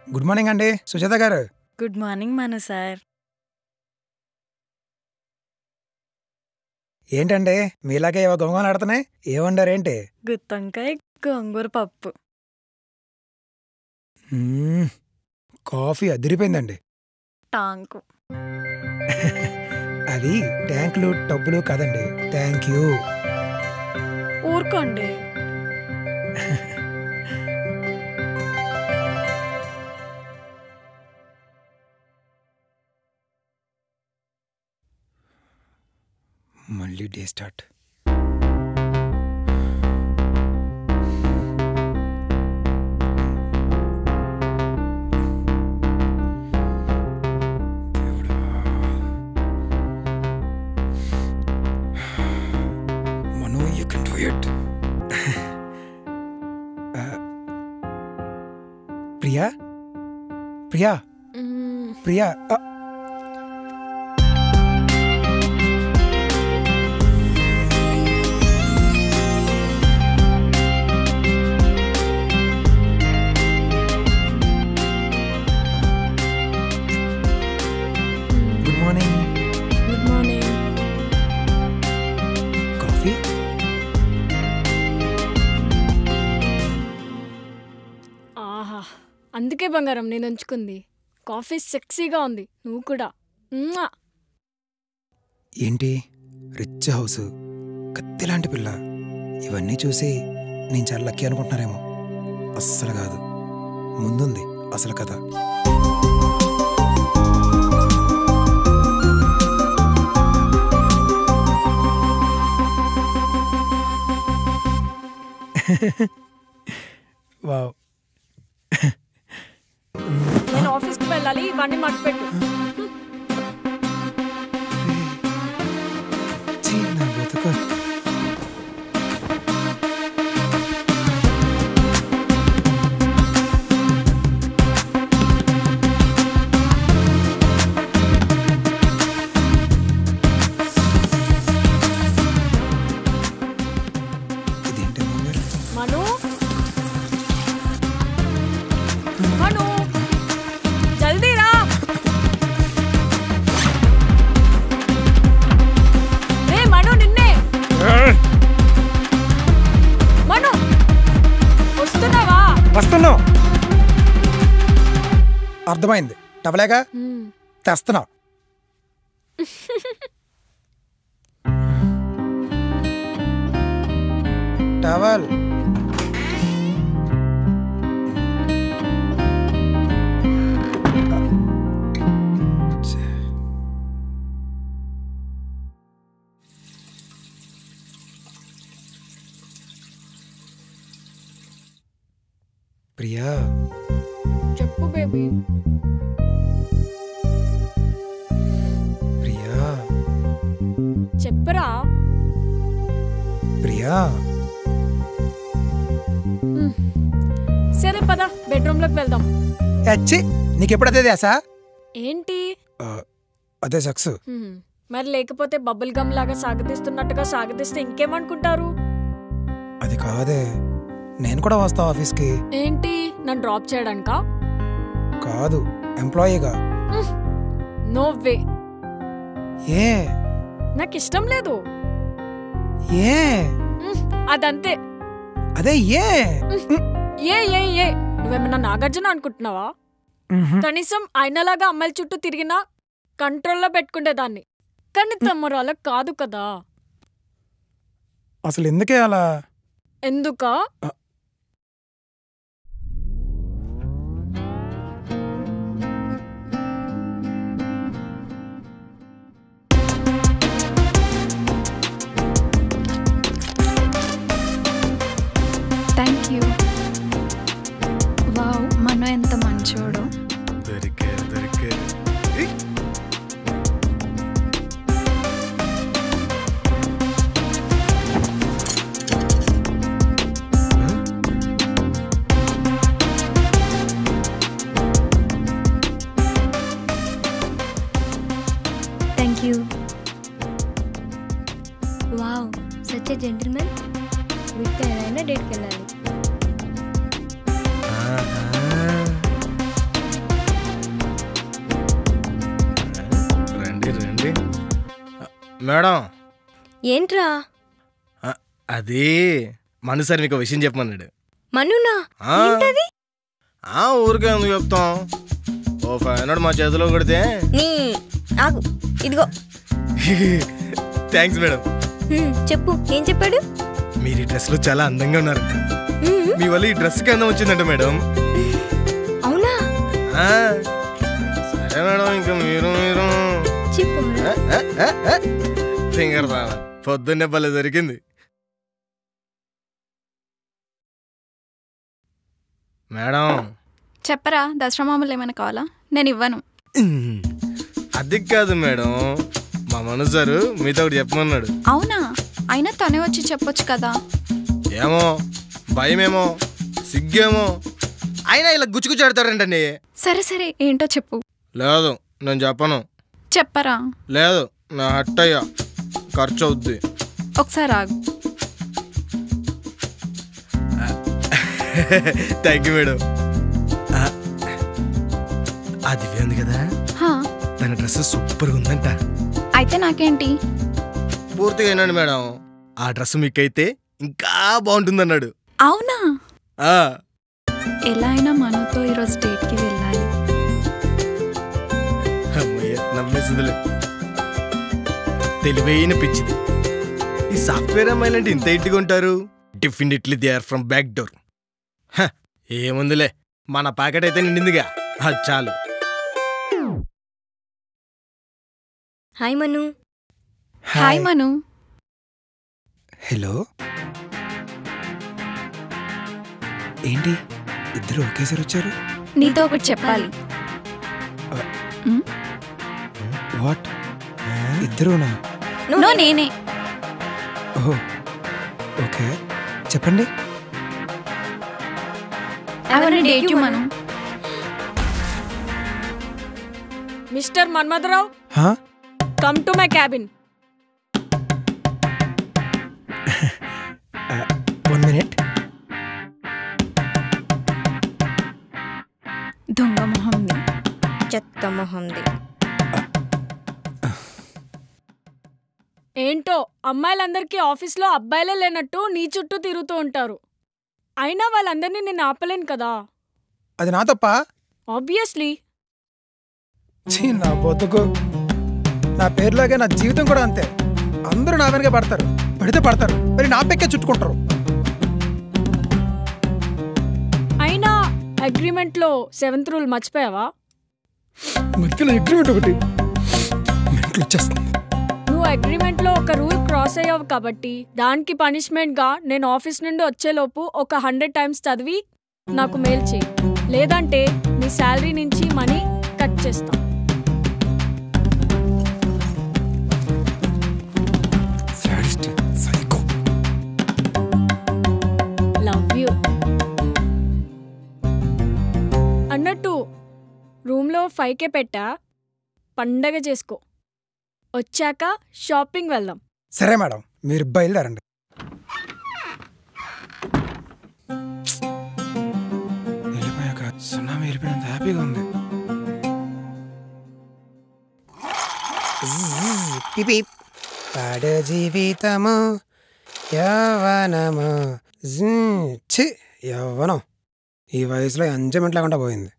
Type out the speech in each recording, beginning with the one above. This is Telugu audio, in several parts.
గుడ్ మార్నింగ్ అండి సుజాత గారు. గుడ్ మార్నింగ్ మను సార్. ఏంటండి మీలాగే ఏవో గొంగలు ఆడుతున్నాయి, ఏమండారేంటి? గుత్తొంకాయ గోంగూర పప్పు. కాఫీ అదిరిపోయిందండి. టాంకు. అది ట్యాంకులు టబ్బులు కాదండి, థ్యాంక్ యూ. ఊరుకోండి. మళ్ళీ day start. Manu, you can do it. Priya Priya Priya అందుకే బంగారం నేను ఉంచుకుంది. కాఫీ సెక్సీగా ఉంది, నువ్వు కూడా. ఏంటి రిచ్ హౌస్, కత్తిలాంటి పిల్ల, ఇవన్నీ చూసి నేను చాలా లక్కీ అనుకుంటున్నారేమో. అస్సలు కాదు, ముందుంది అసలు కథ. వావ్. నేను ఆఫీస్కి వెళ్ళాలి, ఇవన్నీ మర్చిపెట్టు. మను మను జల్దీ రా. రే మను, నిన్నే. మను వస్తున్నావా? వస్తున్నావు. అర్థమైంది, టవలేగా తెస్తున్నావు. టవల్. ప్రియా చెప్పు బేబీ. ప్రియా చెప్పరా. ప్రియా సరే పద, బెడ్రూమ్లోకి వెళ్దాం. అచ్చి, నీకెప్పుడు అదే దేశా? ఏంటి అదే సెక్స్. మరి లేకపోతే బబుల్ గమ్ లాగా సాగదీస్తున్నట్టుగా సాగదీస్తే ఇంకేమనుకుంటారు? అది కాదే, నేను కూడా వస్తా ఆఫీస్కి. ఏంటి, నన్ను డ్రాప్ చేయడానికా? కాదు, ఎంప్లాయీగా. No way. ఏ? నాకు ఇష్టం లేదు. ఏ? అదంతే. అదే ఏ? ఏ ఏ ఏ నువ్వేమన్నా నాగార్జున అనుకుంటున్నావా? కనీసం ఆయనలాగా అమ్మాయిల చుట్టూ తిరిగినా కంట్రోల్లో పెట్టుకునేదాన్ని, కానీ తమరు అలా కాదు కదా. అసలు ఎందుకే అలా? ఎందుకా? Thank you. వావ్, మను ఎంత మంచోడు. Thank you. Wow, such a gentleman. వీటితో ఎలా డేట్కి వెళ్ళాలి. మేడం ఏంట్రా? అది మను సార్ మీకు విషయం చెప్పమన్నాడు. మనునా? ఆ, ఏంటది? ఊరికే ఎందుకు చెప్తాం, ఓ 500 మా చేతిలో కొడితే. నీ ఆగు, ఇదిగో. Thanks madam. చెప్పు, ఏం చెప్పాడు? మీరు ఈ డ్రెస్ లో చాలా అందంగా ఉన్నారు. మీ వల్ల ఈ డ్రెస్ కి అందం వచ్చిందంట మేడం. అవునా? సరే మేడం, ఇంకా మీరు చెప్పు. ఫింగర్ పొద్దున్నే పల్లె దొరికింది మేడం. చెప్పరా, దసరా మామూలు ఏమైనా కావాలా? నేను ఇవ్వను. అది కాదు మేడం, మా మను సారు మీతో ఒకటి చెప్పమన్నాడు. అవునా? అయినా తనే వచ్చి చెప్పొచ్చు కదా. ఏమో భయమేమో సిగ్గేమో, అయినా ఇలా గుచ్చుకుచాడతారంటండి. సరే సరే, ఏంటో చెప్పు. లేదు నేను చెప్పను. చెప్పరా. లేదు నా హట్టయ్యా, ఖర్చు అవుద్ది. ఒకసారి ఆగు. Thank you madam. అది ఉంది కదా, తన డ్రెస్ సూపర్గా ఉందంట. అయితే నాకేంటి? పూర్తిగా వినండి మేడం, ఆ డ్రెస్ మీకైతే ఇంకా బాగుంటుందన్నాడు. అవునా? ఎలా అయినా మనతో ఈరోజు డేట్కి వెళ్ళాలి. అమ్మయ్య, నమ్మేసిందిలే. తెలివైన పిచ్చిది. ఈ సాఫ్ట్వేర్ అమ్మాయిలంటే ఇంత ఇంటిగా ఉంటారు. Definitely they are from back door. ఏముందిలే, మన ప్యాకెట్ అయితే నిండిందిగా, అది చాలు. Hi Manu. Hi Manu. Hello. ఏంటి ఇద్దరు ఒకేసారి వచ్చారు? నీతో ఒకటి చెప్పాలి. వాట్? ఇద్దరునా? నో, నేనే. ఓహో ఓకే, చెప్పండి. I wanna date you, Manu. Mister Manmatha Rao, come to my cabin. 1 minute. దొంగ మొహంది, చెత్త మొహంది. ఏంటో అమ్మాయిలందరికీ ఆఫీస్లో అబ్బాయిలే లేనట్టు నీ చుట్టూ తిరుగుతూ ఉంటారు. అయినా వాళ్ళందరినీ నేను ఆపలేను కదా. అది నా తప్ప? ఆబ్వియస్లీ. నా బతుకు, నా పేరులాగే నా జీవితం కూడా అంతే. అందరూ నా వెనక పడతారు, పడితే పడతారు, మరి నా పెక్కే చుట్టుకుంటారు. అయినా అగ్రిమెంట్లో 7th రూల్ మర్చిపోయావా? మధ్యలో అగ్రిమెంట్ ఒకటి మెంటల్ వచ్చేస్తుంది. నువ్వు అగ్రిమెంట్లో ఒక రూల్ క్రాస్ అయ్యావు కాబట్టి దానికి పనిష్మెంట్గా నేను ఆఫీస్ నుండి వచ్చేలోపు ఒక 100 times చదివి నాకు మెయిల్ చేయి. లేదంటే నీ శాలరీ నుంచి మనీ కట్ చేస్తా. Love you. అన్నట్టు రూమ్లో 5K పెట్టా, పండగ చేసుకో. వచ్చాక షాపింగ్ వెళ్దాం. సరే మేడం, మీరు బయలుదేరండి. వెళ్ళిపోయాక సునామీ వెళ్ళిపోయినంత హ్యాపీగా ఉంది. పాడు జీవితము యవ్వనము. యవ్వనం ఈ వయసులో ఎంజాయ్మెంట్ లేకుండా పోయింది.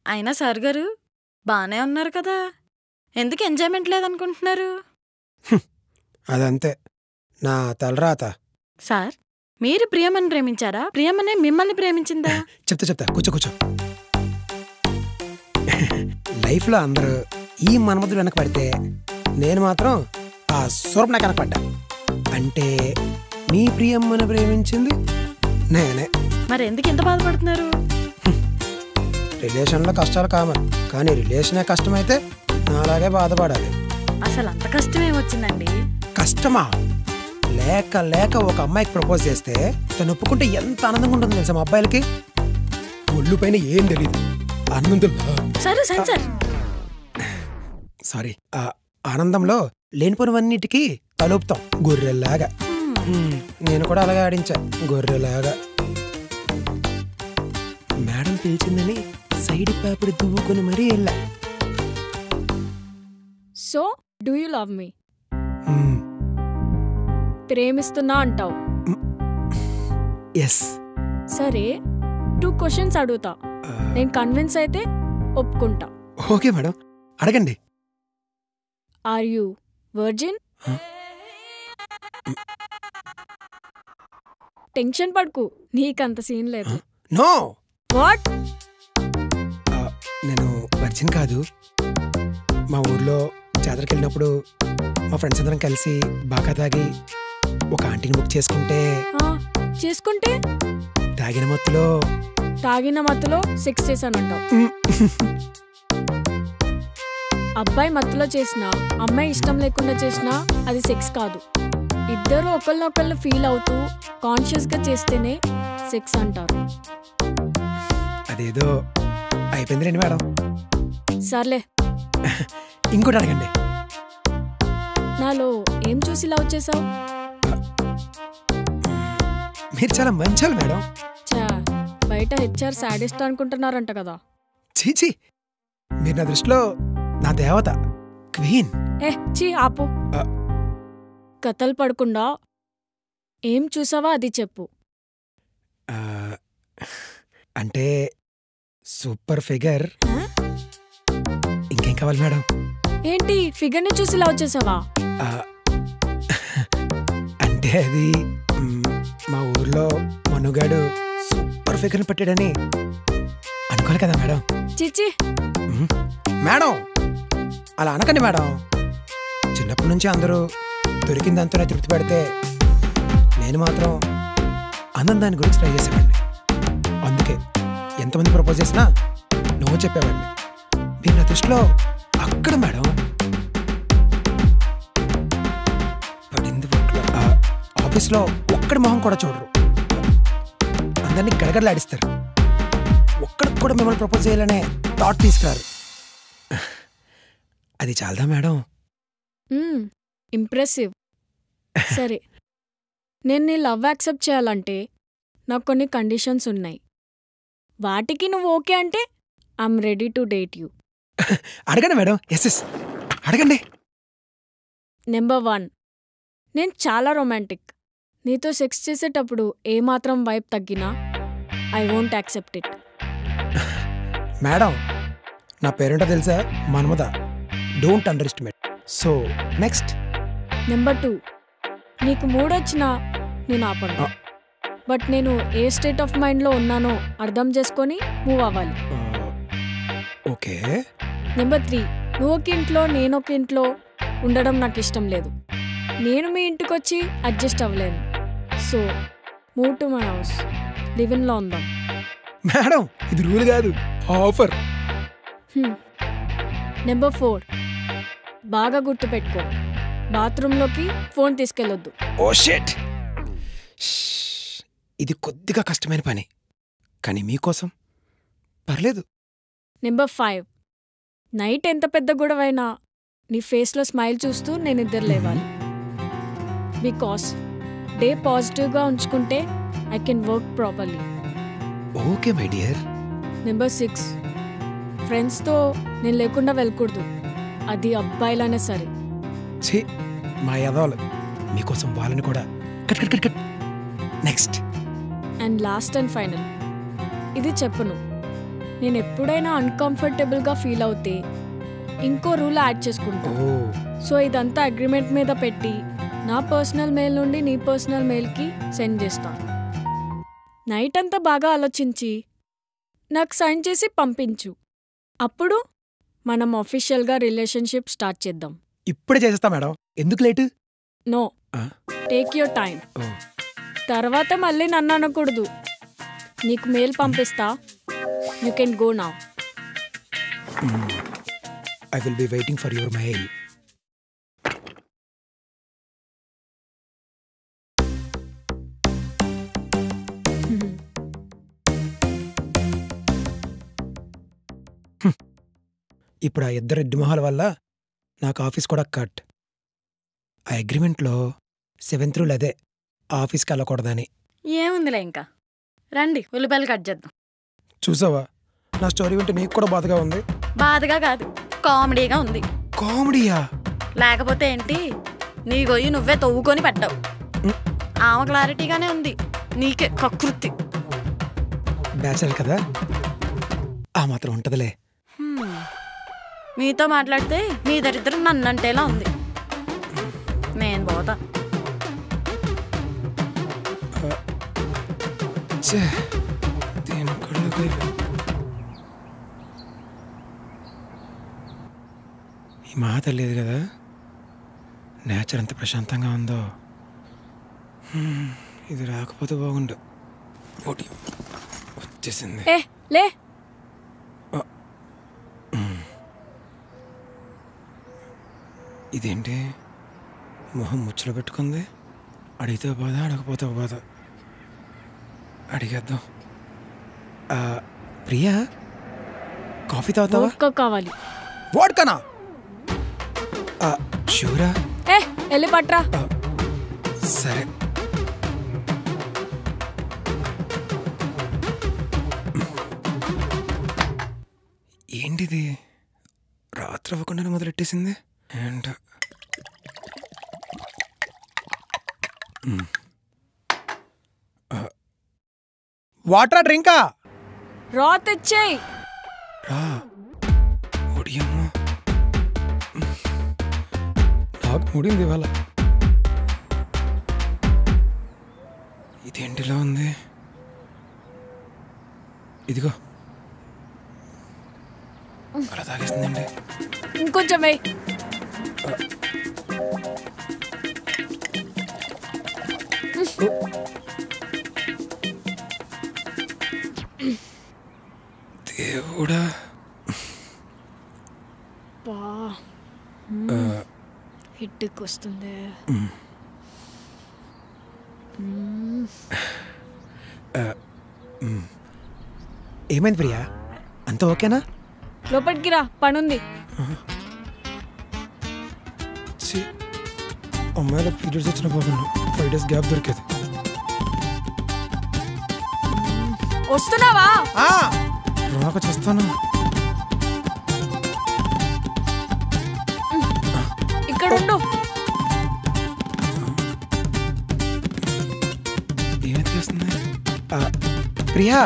అయినా సార్ గారు బానే ఉన్నారు కదా, ఎందుకు ఎంజాయ్మెంట్ లేదనుకుంటున్నారు? అదంతే నా తలరాత. సార్, మీరు ప్రియమని ప్రేమించారా, ప్రియమనే మిమ్మల్ని ప్రేమించిందా? చెప్తా కూర్చో. లైఫ్లో అందరూ ఈ మన్మధుడు వెనక పడితే నేను మాత్రం ఆ సూర్పణ కనపడ్డా. అంటే మీ ప్రియమ్మని ప్రేమించింది నేనే. మరి ఎందుకు ఎంత బాధపడుతున్నారు? రిలేషన్లో కష్టాలు కామన్, కానీ రిలేషనే కష్టమైతే నాలాగే బాధపడాలి. అసలు అంత కష్టమేమొచ్చిందండి? కష్టమా? లేక ఒక అమ్మాయికి ప్రపోజ్ చేస్తే తను ఒప్పుకుంటే ఎంత ఆనందంగా ఉంటుంది తెలుసా మా అబ్బాయిలకి. ఒళ్ళు పైన ఏం తెలియదు, ఆనందంలో సారీ ఆనందంలో లేనిపోయినవన్నిటికీ తలుపుతాం గొర్రెల్లాగా. నేను కూడా అలాగే ఆడించా గొర్రెలాగా. మేడం పిలిచిందని సైడ్ పేపర్ దువ్వుకొని మరీ వెళ్ళా. సో డూ యూ లవ్ మీ? ప్రేమిస్తున్నా అంటావు. ఎస్. సరే 2 క్వశ్చన్స్ అడుగుతా. నేను కన్విన్స్ అయితే ఒప్పుకుంటా. ఓకే మేడం, అడగండి. Are you virgin? టెన్షన్ పడుకు, నీకంత సీన్ లేదు. No, what? నేను వర్జిన్ కాదు. మా ఊర్లో జాతరకి వెళ్ళినప్పుడు మా ఫ్రెండ్స్ అందరం కలిసి బాగా తాగి ఒక ఆంటీని బుక్ చేసుకుంటే తాగిన మత్తులో సెక్స్ చేశానంటావు. అబ్బాయి మత్తులో చేసినా అమ్మాయి ఇష్టం లేకుండా చేసినా అది సెక్స్ కాదు. ఇద్దరు ఒకళ్ళనొకళ్ళు ఫీల్ అవుతూ కాన్షియస్ గా చేస్తేనే సెక్స్ అంటారు. అదేదో అయిపోయింది రండి మేడం. సర్లే, ఇంకోటి అడగండి. నాలో ఏం చూసి లవ్ చేసావు? మీరు చాలా మంచాలు మేడం. చా, బయట హెచ్ఆర్ సాడిస్ట్ అనుకుంటున్నారంట కదా. చీచి, మీరు నా దృష్టిలో నా దేవత, క్వీన్. చీ ఆపు. కథలు పడకుండా ఏం చూసావా అది చెప్పు. అంటే సూపర్ ఫిగర్. ఇంకేం కావాలి మేడం? ఏంటి ఫిగర్ ని చూసి లవ్ చేసావా? అంటే అది మా ఊర్లో మనుగాడు సూపర్ ఫిగర్ పెట్టాడని అనుకోవాలి కదా మేడం. చిచి మేడం, అలా అనకండి మేడం. చిన్నప్పటి నుంచి అందరూ దొరికిందంతోనే తృప్తి పెడితే నేను మాత్రం అందం దాని గురించి ట్రై చేసేవాడిని. అందుకే ఎంతమంది ప్రపోజ్ చేసినా నువ్వు చెప్పేవాడిని. మీరు నా దృష్టిలో అక్కడ మేడం. పడింది ఆఫీస్లో ఒక్కడి మొహం కూడా చూడరు, అందరినీ గడగడలాడిస్తారు. ఒక్కడికి కూడా మిమ్మల్ని ప్రపోజ్ చేయాలనే థాట్ తీసుకురారు. అది చాలదా మేడం? ఇంప్రెసివ్. సరే, నేను నీ లవ్ యాక్సెప్ట్ చేయాలంటే నాకు కొన్ని కండిషన్స్ ఉన్నాయి. వాటికి నువ్వు ఓకే అంటే I'm ready to date you. అడగండి మేడం. ఎస్, అడగండి. నెంబర్ 1, నేను చాలా రొమాంటిక్. నీతో సెక్స్ చేసేటప్పుడు ఏమాత్రం వైబ్ తగ్గినా I won't accept it. Madam, నా పేరేంటో తెలుసా? Manmadha. Don't under estimate. So next. Number 2, నీకు మూడొచ్చినా నేను ఆపను. బట్ నేను ఏ స్టేట్ ఆఫ్ మైండ్లో ఉన్నానో అర్థం చేసుకొని మూవ్ అవ్వాలి. ఓకే. నెంబర్ 3, నువ్వు ఒక ఇంట్లో నేను ఒక ఇంట్లో ఉండడం నాకు ఇష్టం లేదు. నేను మీ ఇంటికి వచ్చి అడ్జస్ట్ అవ్వలేను. So move to my house, live ఇన్లో ఉందాం. మేడం, ఇది రూల్ కాదు, ఆఫర్. నెంబర్ 4, బాగా గుర్తుపెట్టుకో, బాత్రూంలోకి ఫోన్ తీసుకెళ్ళొద్దు. ఓ షిట్, ఇది కొద్దిగా కష్టమైన పని, కానీ మీకోసం పర్లేదు. నెంబర్ 5, నైట్ ఎంత పెద్ద గొడవైనా నీ ఫేస్లో స్మైల్ చూస్తూ నేను నిద్ర లేవాలి. బికాస్ డే పాజిటివ్గా ఉంచుకుంటే I can work properly. Okay my dear. Number 6, ఫ్రెండ్స్తో నేను లేకుండా వెళ్ళకూడదు, అది అబ్బాయిలానే సరే. ఛీ, మా యాదవాలు మీకోసం వాళ్ళని కూడా cut cut cut cut. Next and last and final, ఇది చెప్పను, నేను ఎప్పుడైనా అన్కంఫర్టబుల్గా ఫీల్ అవుతే ఇంకో రూల్ యాడ్ చేసుకుంటా. సో ఇదంతా అగ్రిమెంట్ మీద పెట్టి నా పర్సనల్ మెయిల్ నుండి నీ పర్సనల్ మెయిల్కి సెండ్ చేస్తా. నైట్ అంతా బాగా ఆలోచించి నాకు సైన్ చేసి పంపించు. అప్పుడు మనం ఆఫీషియల్గా రిలేషన్షిప్ స్టార్ట్ చేద్దాం. ఇప్పుడే చేసేస్తా మేడం, ఎందుకు late? No, take your time. తర్వాత మళ్ళీ నన్ను అనకూడదు. నీకు మెయిల్ పంపిస్తా, you can go now. I will be waiting for your mail. ఇప్పుడు ఆ ఇద్దరు రెడ్డి మొహాల వల్ల నాకు ఆఫీస్ కూడా కట్. ఆ అగ్రిమెంట్లో 7th రూల్ అదే, ఆఫీస్కి వెళ్ళకూడదని. ఏముందిలే, ఇంకా రండి ఉల్లిపాయలు కట్ చేద్దాం. చూసావా, నా స్టోరీ వింటే నీకు కూడా బాధగా ఉంది? బాధగా కాదు, కామెడీగా ఉంది. కామెడీయా? లేకపోతే ఏంటి, నీ గొయ్యి నువ్వే తవ్వుకొని పెట్టావు. ఆమె క్లారిటీగానే ఉంది, నీకే కకృతి. బ్యాచలర్ కదా, ఆ మాత్రం ఉంటదిలే. మీతో మాట్లాడితే మీ దరిద్రం నన్నంటేలా ఉంది. నేను పోతా. ఈ మాట లేదు కదా, నేచర్ ఎంత ప్రశాంతంగా ఉందో. ఇది రాకపోతే బాగుండు. వచ్చేసింది. లే ఇదేంటి మొహం ముచ్చలో పెట్టుకుంది? అడిగితే బాధ, అడగపోతే బాధ. అడిగేద్దాం. ప్రియా, కాఫీ తాగుతావా? వోడ్కా కావాలి. వోడ్కానా? షూరా? వెళ్ళి పట్రా. సరే. ఏంటిది రాత్రి అవ్వకుండానే మొదలెట్టేసింది ఏంట? వాటరా డ్రింకా? రా తెచ్చేయి. రా. ఒడియమ్మ, నాకు ముడింది ఇవాళ. ఇదేంటిలా ఉంది? ఇదిగో అలా తాగేస్తుందండి. ఇంకొంచెం వేయి. దేవుడా, హిడ్కి వస్తుంది. ఏమైంది ప్రియా? అంత ఓకేనా? లోపలికి రా, పనుంది. అమ్మాయిల పీరియడ్స్ వచ్చిన బాగున్నా. 5 days గ్యాప్ దొరికేది. వస్తున్నావా? రాక చేస్తాను. ఇక్కడ ఉండు. ఏమైతే చేస్తుంది? ప్రియా,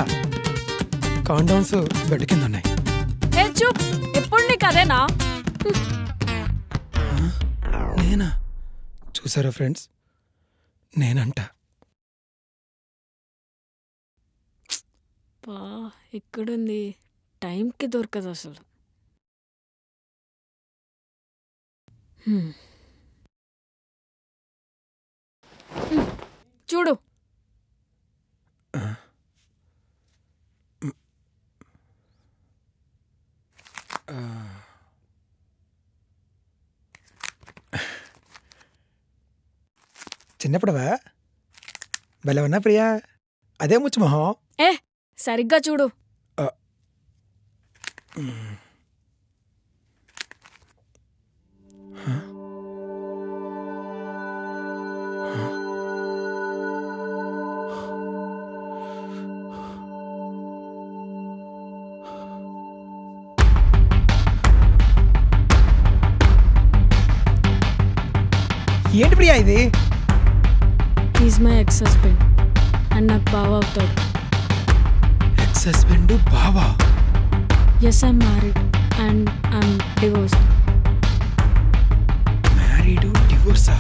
కాండౌన్స్ బెడ్ కింద ఉన్నాయి. చూప్, ఎప్పుడు నీకు అదేనా? నేనా? చూసారా ఫ్రెండ్స్, నేనంట. ఎక్కడుంది? టైంకి దొరకదు అసలు. చూడు. చిన్నప్పుడవా భలేవన్నా ప్రియా? అదే ముచ్చు మొహం. సరిగ్గా చూడు. ఏంటి ప్రియా ఇది? Is my ex husband and నాకు బావ అవుతాడు. ఎక్స్ హస్బెండ్ బావా? Yes, I'm married and I'm divorced. Married, డివోర్సా?